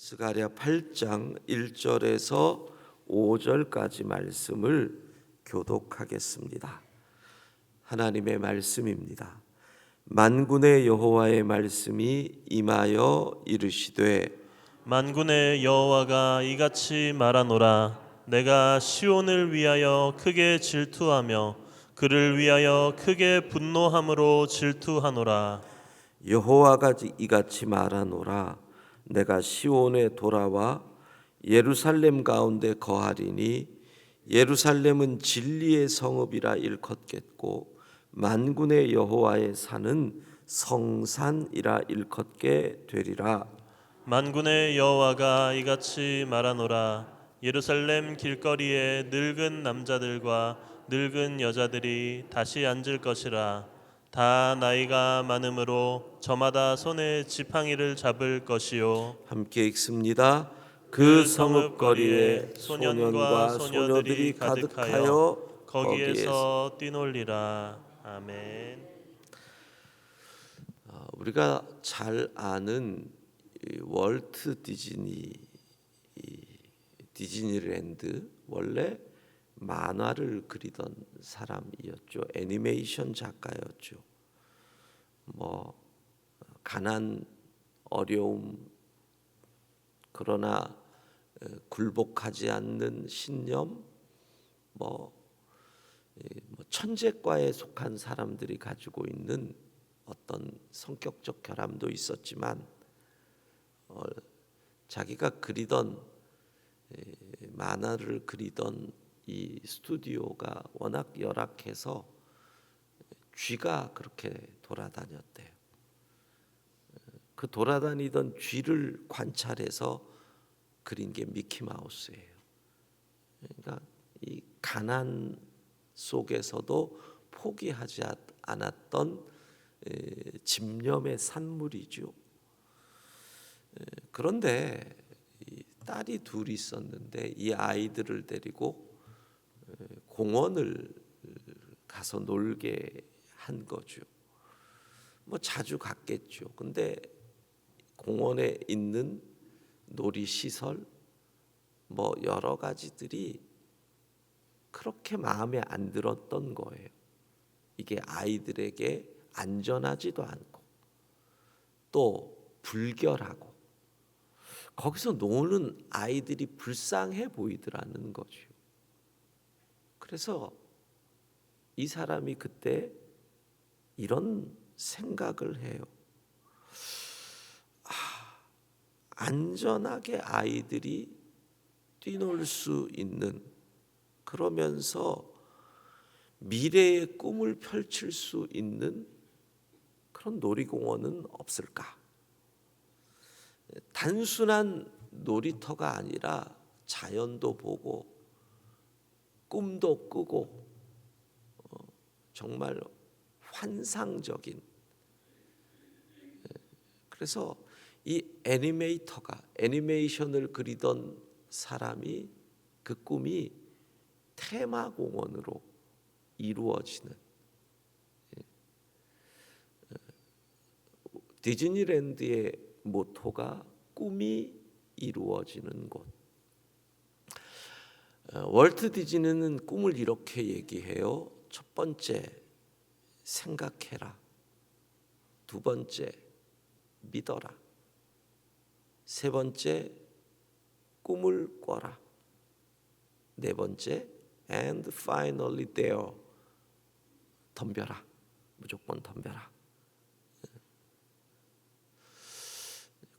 스가랴 8장 1절에서 5절까지 말씀을 교독하겠습니다. 하나님의 말씀입니다. 만군의 여호와의 말씀이 임하여 이르시되 만군의 여호와가 이같이 말하노라. 내가 시온을 위하여 크게 질투하며 그를 위하여 크게 분노함으로 질투하노라. 여호와가 이같이 말하노라. 내가 시온에 돌아와 예루살렘 가운데 거하리니 예루살렘은 진리의 성읍이라 일컫겠고 만군의 여호와의 산은 성산이라 일컫게 되리라. 만군의 여호와가 이같이 말하노라. 예루살렘 길거리에 늙은 남자들과 늙은 여자들이 다시 앉을 것이라. 다 나이가 많음으로 저마다 손에 지팡이를 잡을 것이요. 함께 읽습니다. 그 성읍거리에 소년과 소녀들이 가득하여 거기에서 뛰놀리라. 아멘. 우리가 잘 아는 월트 디즈니랜드 원래 만화를 그리던 사람이었죠. 애니메이션 작가였죠. 가난, 어려움, 그러나 굴복하지 않는 신념, 천재과에 속한 사람들이 가지고 있는 어떤 성격적 결함도 있었지만 자기가 그리던 만화를 그리던 이 스튜디오가 워낙 열악해서 쥐가 그렇게 돌아다녔대요. 그 돌아다니던 쥐를 관찰해서 그린 게 미키마우스예요. 그러니까 이 가난 속에서도 포기하지 않았던 집념의 산물이죠. 그런데 딸이 둘이 있었는데 이 아이들을 데리고 공원을 가서 놀게 한 거죠. 자주 갔겠죠. 근데 공원에 있는 놀이 시설 여러 가지들이 그렇게 마음에 안 들었던 거예요. 이게 아이들에게 안전하지도 않고 또 불결하고 거기서 노는 아이들이 불쌍해 보이더라는 거죠. 그래서 이 사람이 그때 이런 생각을 해요. 안전하게 아이들이 뛰놀 수 있는, 그러면서 미래의 꿈을 펼칠 수 있는 그런 놀이공원은 없을까? 단순한 놀이터가 아니라 자연도 보고 꿈도 꾸고 정말 환상적인, 그래서 이 애니메이션을 그리던 사람이 그 꿈이 테마공원으로 이루어지는, 디즈니랜드의 모토가 꿈이 이루어지는 곳. 월트 디즈니는 꿈을 이렇게 얘기해요. 첫 번째, 생각해라. 두 번째, 믿어라. 세 번째, 꿈을 꿔라. 네 번째, and finally there, 덤벼라. 무조건 덤벼라.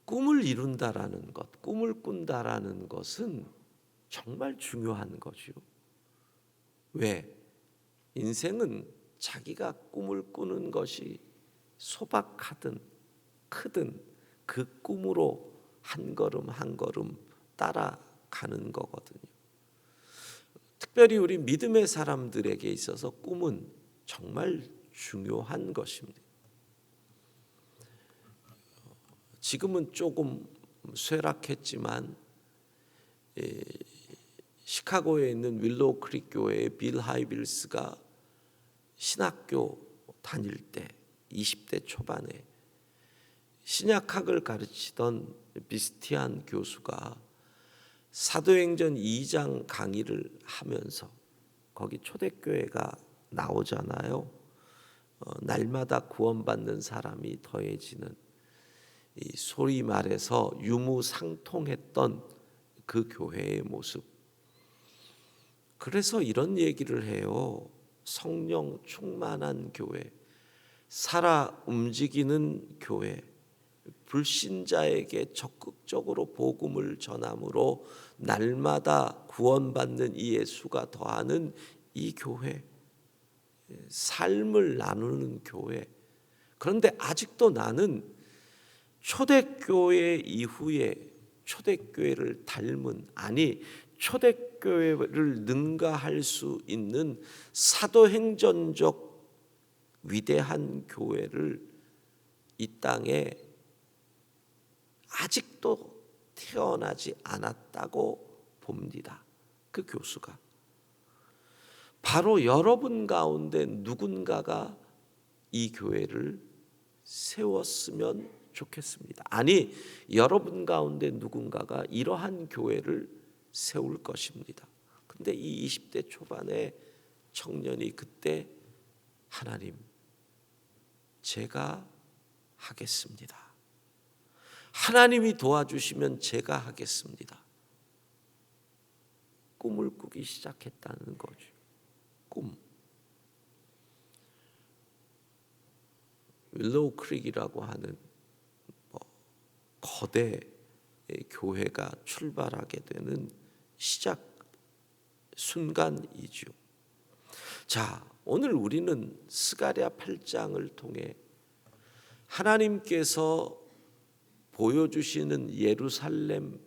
꿈을 이룬다라는 것, 꿈을 꾼다라는 것은 정말 중요한 거죠. 왜? 인생은 자기가 꿈을 꾸는 것이 소박하든 크든 그 꿈으로 한 걸음 한 걸음 따라가는 거거든요. 특별히 우리 믿음의 사람들에게 있어서 꿈은 정말 중요한 것입니다. 지금은 조금 쇠락했지만 시카고에 있는 윌로우 크릭 교회의 빌 하이빌스가 신학교 다닐 때 20대 초반에 신약학을 가르치던 비스티안 교수가 사도행전 2장 강의를 하면서 거기 초대교회가 나오잖아요. 날마다 구원받는 사람이 더해지는, 이 소위 말해서 유무상통했던 그 교회의 모습. 그래서 이런 얘기를 해요. 성령 충만한 교회, 살아 움직이는 교회, 불신자에게 적극적으로 복음을 전함으로 날마다 구원받는 이 예수가 더하는 이 교회, 삶을 나누는 교회. 그런데 아직도 나는 초대교회 이후에 초대교회를 닮은, 아니 초대교회를 능가할 수 있는 사도행전적 위대한 교회를 이 땅에 아직도 태어나지 않았다고 봅니다. 그 교수가 바로 여러분 가운데 누군가가 이 교회를 세웠으면 좋겠습니다. 아니, 여러분 가운데 누군가가 이러한 교회를 세울 것입니다. 근데 이 20대 초반의 청년이 그때 하나님, 제가 하겠습니다. 하나님이 도와주시면 제가 하겠습니다. 꿈을 꾸기 시작했다는 거죠. 꿈. 윌로우 크릭이라고 하는 거대 교회가 출발하게 되는 시작 순간이죠. 자, 오늘 우리는 스가랴 8장을 통해 하나님께서 보여주시는 예루살렘의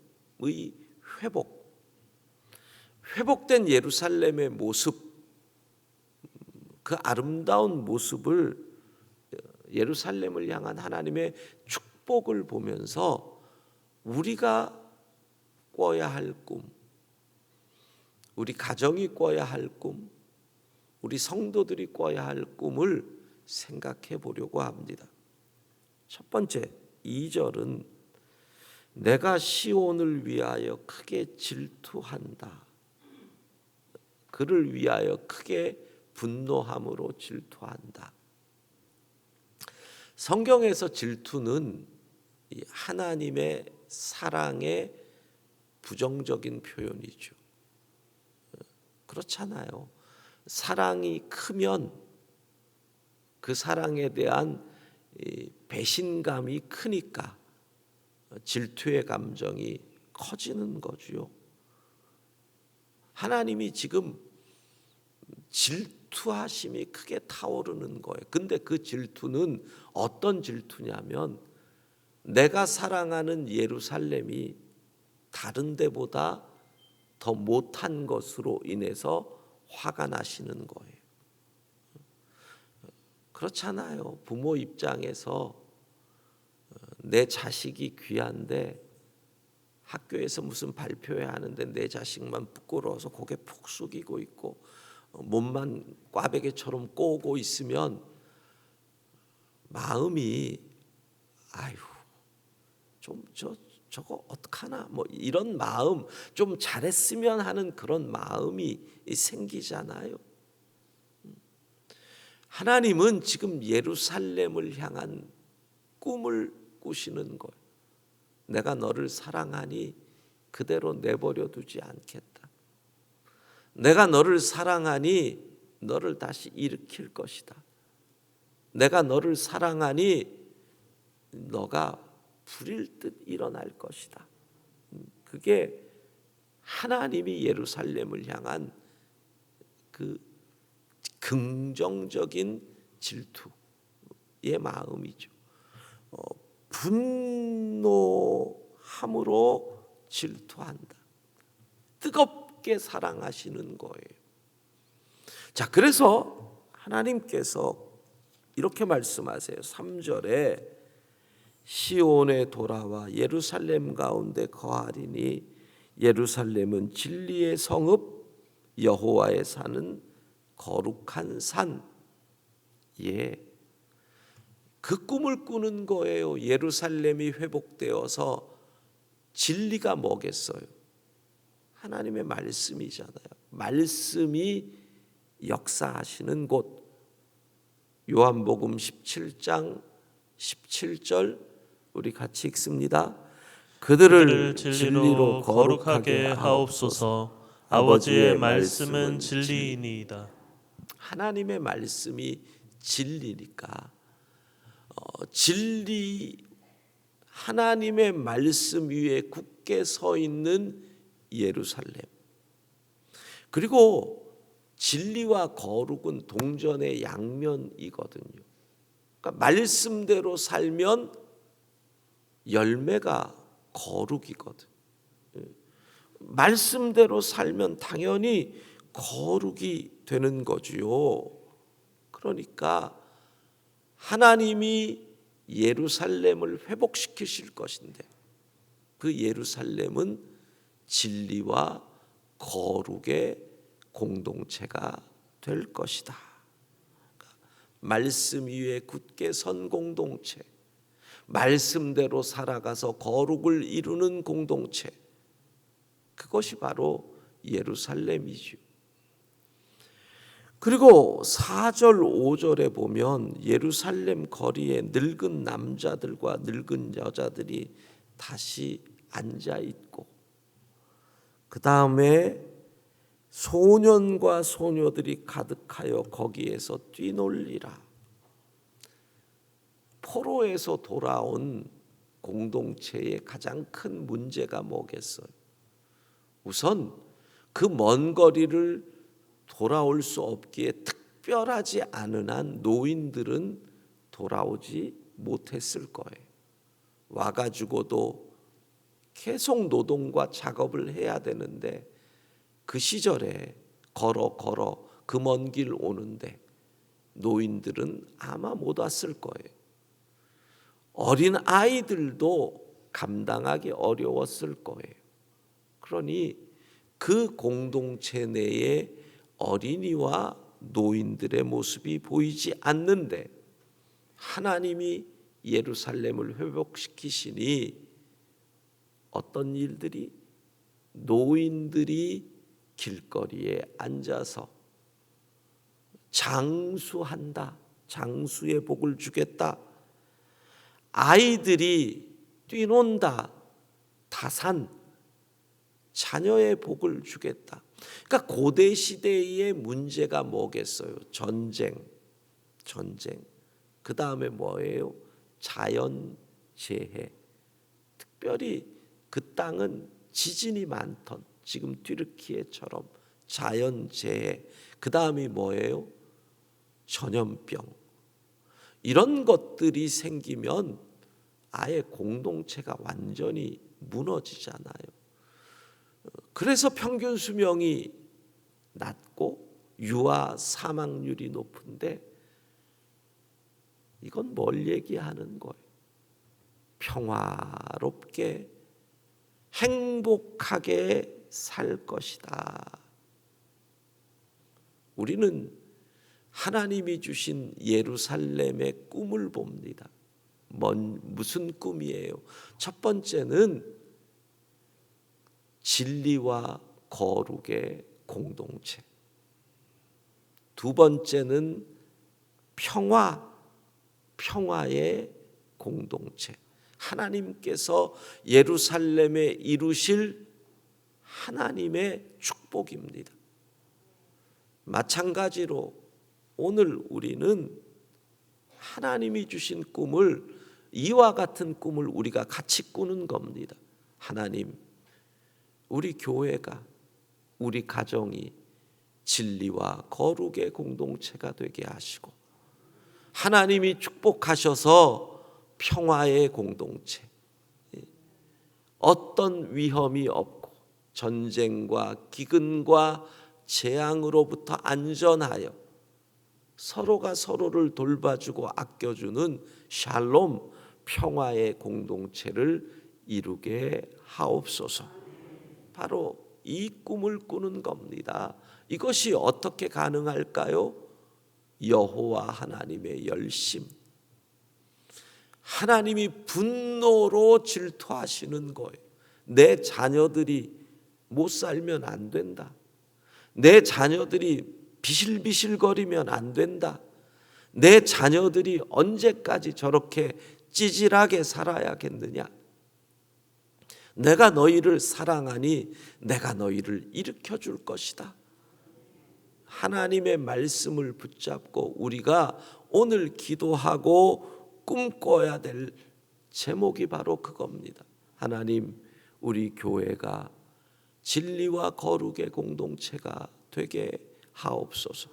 회복된 예루살렘의 모습, 그 아름다운 모습을, 예루살렘을 향한 하나님의 축복을 보면서 우리가 꿔야 할 꿈, 우리 가정이 꿔야 할 꿈, 우리 성도들이 꿔야 할 꿈을 생각해 보려고 합니다. 첫 번째, 2절은 내가 시온을 위하여 크게 질투한다. 그를 위하여 크게 분노함으로 질투한다. 성경에서 질투는 하나님의 사랑의 부정적인 표현이죠. 그렇잖아요. 사랑이 크면 그 사랑에 대한 배신감이 크니까 질투의 감정이 커지는 거죠. 하나님이 지금 질투하심이 크게 타오르는 거예요. 근데 그 질투는 어떤 질투냐면 내가 사랑하는 예루살렘이 다른 데보다 더 못한 것으로 인해서 화가 나시는 거예요. 그렇잖아요. 부모 입장에서 내 자식이 귀한데 학교에서 무슨 발표해야 하는데 내 자식만 부끄러워서 고개 푹 숙이고 있고 몸만 꽈배기처럼 꼬고 있으면 마음이 아유 좀 저거 어떡하나 뭐 이런 마음, 좀 잘했으면 하는 그런 마음이 생기잖아요. 하나님은 지금 예루살렘을 향한 꿈을 꾸시는 거예요. 내가 너를 사랑하니 그대로 내버려 두지 않겠다. 내가 너를 사랑하니 너를 다시 일으킬 것이다. 내가 너를 사랑하니 너가 불일 듯 일어날 것이다. 그게 하나님이 예루살렘을 향한 그 긍정적인 질투의 마음이죠. 분노함으로 질투한다. 뜨겁게 사랑하시는 거예요. 자, 그래서 하나님께서 이렇게 말씀하세요. 3절에 시온에 돌아와 예루살렘 가운데 거하리니 예루살렘은 진리의 성읍 여호와의 산은 거룩한 산. 예. 그 꿈을 꾸는 거예요. 예루살렘이 회복되어서 진리가 뭐겠어요? 하나님의 말씀이잖아요. 말씀이 역사하시는 곳. 요한복음 17장 17절 우리 같이 읽습니다. 그들을 진리로 거룩하게 하옵소서. 아버지의 말씀은 진리이니이다. 하나님의 말씀이 진리니까 진리 하나님의 말씀 위에 굳게 서 있는 예루살렘. 그리고 진리와 거룩은 동전의 양면이거든요. 그러니까 말씀대로 살면 열매가 거룩이거든. 말씀대로 살면 당연히 거룩이 되는 거지요. 그러니까 하나님이 예루살렘을 회복시키실 것인데 그 예루살렘은 진리와 거룩의 공동체가 될 것이다. 말씀 위에 굳게 선 공동체, 말씀대로 살아가서 거룩을 이루는 공동체, 그것이 바로 예루살렘이죠. 그리고 4절 5절에 보면 예루살렘 거리에 늙은 남자들과 늙은 여자들이 다시 앉아 있고, 그 다음에 소년과 소녀들이 가득하여 거기에서 뛰놀리라. 포로에서 돌아온 공동체의 가장 큰 문제가 뭐겠어요? 우선 그 먼 거리를 돌아올 수 없기에 특별하지 않은 한 노인들은 돌아오지 못했을 거예요. 와가지고도 계속 노동과 작업을 해야 되는데 그 시절에 걸어 그 먼 길 오는데 노인들은 아마 못 왔을 거예요. 어린 아이들도 감당하기 어려웠을 거예요. 그러니 그 공동체 내에 어린이와 노인들의 모습이 보이지 않는데 하나님이 예루살렘을 회복시키시니 어떤 일들이, 노인들이 길거리에 앉아서 장수한다. 장수의 복을 주겠다. 아이들이 뛰논다. 다산. 자녀의 복을 주겠다. 그러니까 고대 시대의 문제가 뭐겠어요? 전쟁. 그 다음에 뭐예요? 자연재해. 특별히 그 땅은 지진이 많던 지금 튀르키예처럼 자연재해. 그 다음이 뭐예요? 전염병. 이런 것들이 생기면 아예 공동체가 완전히 무너지잖아요. 그래서 평균 수명이 낮고 유아 사망률이 높은데 이건 뭘 얘기하는 거예요? 평화롭게 행복하게 살 것이다. 우리는 하나님이 주신 예루살렘의 꿈을 봅니다. 무슨 꿈이에요? 첫 번째는 진리와 거룩의 공동체. 두 번째는 평화의 공동체. 하나님께서 예루살렘에 이루실 하나님의 축복입니다. 마찬가지로 오늘 우리는 하나님이 주신 꿈을, 이와 같은 꿈을 우리가 같이 꾸는 겁니다. 하나님, 우리 교회가, 우리 가정이 진리와 거룩의 공동체가 되게 하시고, 하나님이 축복하셔서 평화의 공동체, 어떤 위험이 없고 전쟁과 기근과 재앙으로부터 안전하여 서로가 서로를 돌봐주고 아껴주는 샬롬, 평화의 공동체를 이루게 하옵소서. 바로 이 꿈을 꾸는 겁니다. 이것이 어떻게 가능할까요? 여호와 하나님의 열심, 하나님이 분노로 질투하시는 거예요. 내 자녀들이 못 살면 안 된다. 내 자녀들이 비실비실거리면 안 된다. 내 자녀들이 언제까지 저렇게 찌질하게 살아야겠느냐. 내가 너희를 사랑하니 내가 너희를 일으켜 줄 것이다. 하나님의 말씀을 붙잡고 우리가 오늘 기도하고 꿈꿔야 될 제목이 바로 그겁니다. 하나님, 우리 교회가 진리와 거룩의 공동체가 되게 하옵소서.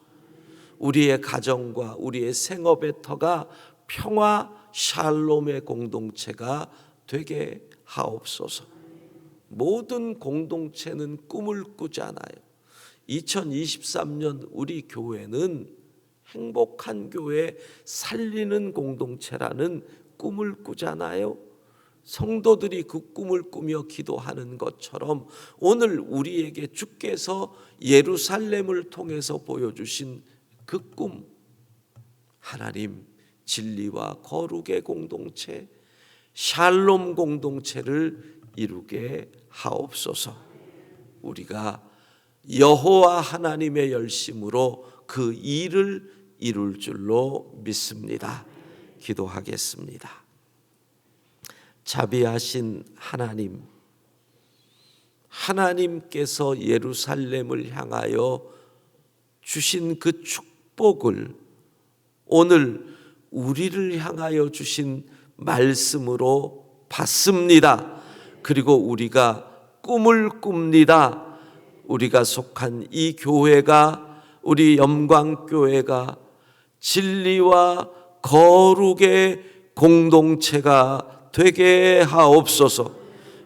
우리의 가정과 우리의 생업의 터가 평화 샬롬의 공동체가 되게 하옵소서. 모든 공동체는 꿈을 꾸잖아요. 2023년 우리 교회는 행복한 교회, 살리는 공동체라는 꿈을 꾸잖아요. 성도들이 그 꿈을 꾸며 기도하는 것처럼 오늘 우리에게 주께서 예루살렘을 통해서 보여주신 그 꿈, 하나님, 진리와 거룩의 공동체, 샬롬 공동체를 이루게 하옵소서. 우리가 여호와 하나님의 열심으로 그 일을 이룰 줄로 믿습니다. 기도하겠습니다. 자비하신 하나님, 하나님께서 예루살렘을 향하여 주신 그 축복을 오늘 우리를 향하여 주신 말씀으로 받습니다. 그리고 우리가 꿈을 꿉니다. 우리가 속한 이 교회가, 우리 영광교회가 진리와 거룩의 공동체가 되게 하옵소서.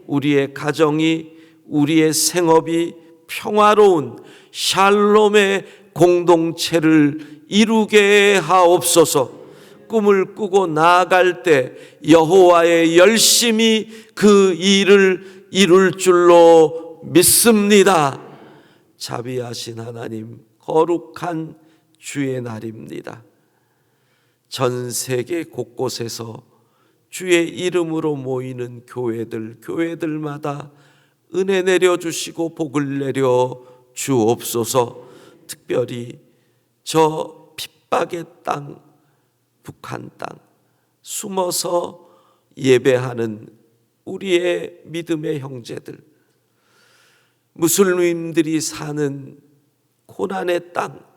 우리의 가정이, 우리의 생업이 평화로운 샬롬의 공동체를 이루게 하옵소서. 꿈을 꾸고 나아갈 때 여호와의 열심히 그 일을 이룰 줄로 믿습니다. 자비하신 하나님, 거룩한 주의 날입니다. 전 세계 곳곳에서 주의 이름으로 모이는 교회들마다 은혜 내려주시고 복을 내려 주옵소서. 특별히 저 핍박의 땅, 북한 땅 숨어서 예배하는 우리의 믿음의 형제들, 무슬림들이 사는 고난의 땅,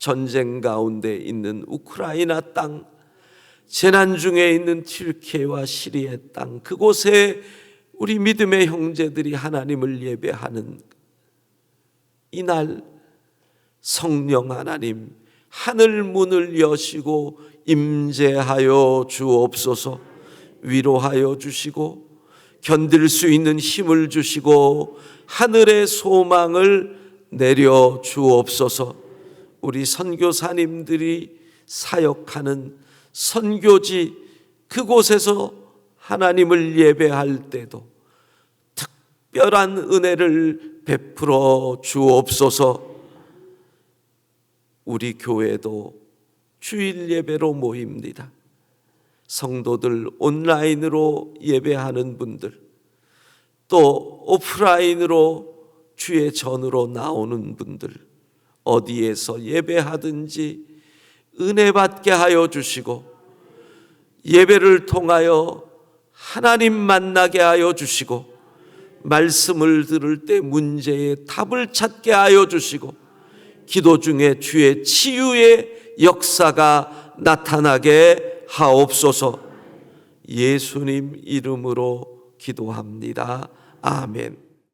전쟁 가운데 있는 우크라이나 땅, 재난 중에 있는 튀르키예와 시리아의 땅, 그곳에 우리 믿음의 형제들이 하나님을 예배하는 이날 성령 하나님, 하늘 문을 여시고 임재하여 주옵소서. 위로하여 주시고 견딜 수 있는 힘을 주시고 하늘의 소망을 내려 주옵소서. 우리 선교사님들이 사역하는 선교지 그곳에서 하나님을 예배할 때도 특별한 은혜를 베풀어 주옵소서. 우리 교회도 주일 예배로 모입니다. 성도들 온라인으로 예배하는 분들, 또 오프라인으로 주의 전으로 나오는 분들, 어디에서 예배하든지 은혜 받게 하여 주시고 예배를 통하여 하나님 만나게 하여 주시고 말씀을 들을 때 문제의 답을 찾게 하여 주시고 기도 중에 주의 치유의 역사가 나타나게 하옵소서. 예수님 이름으로 기도합니다. 아멘.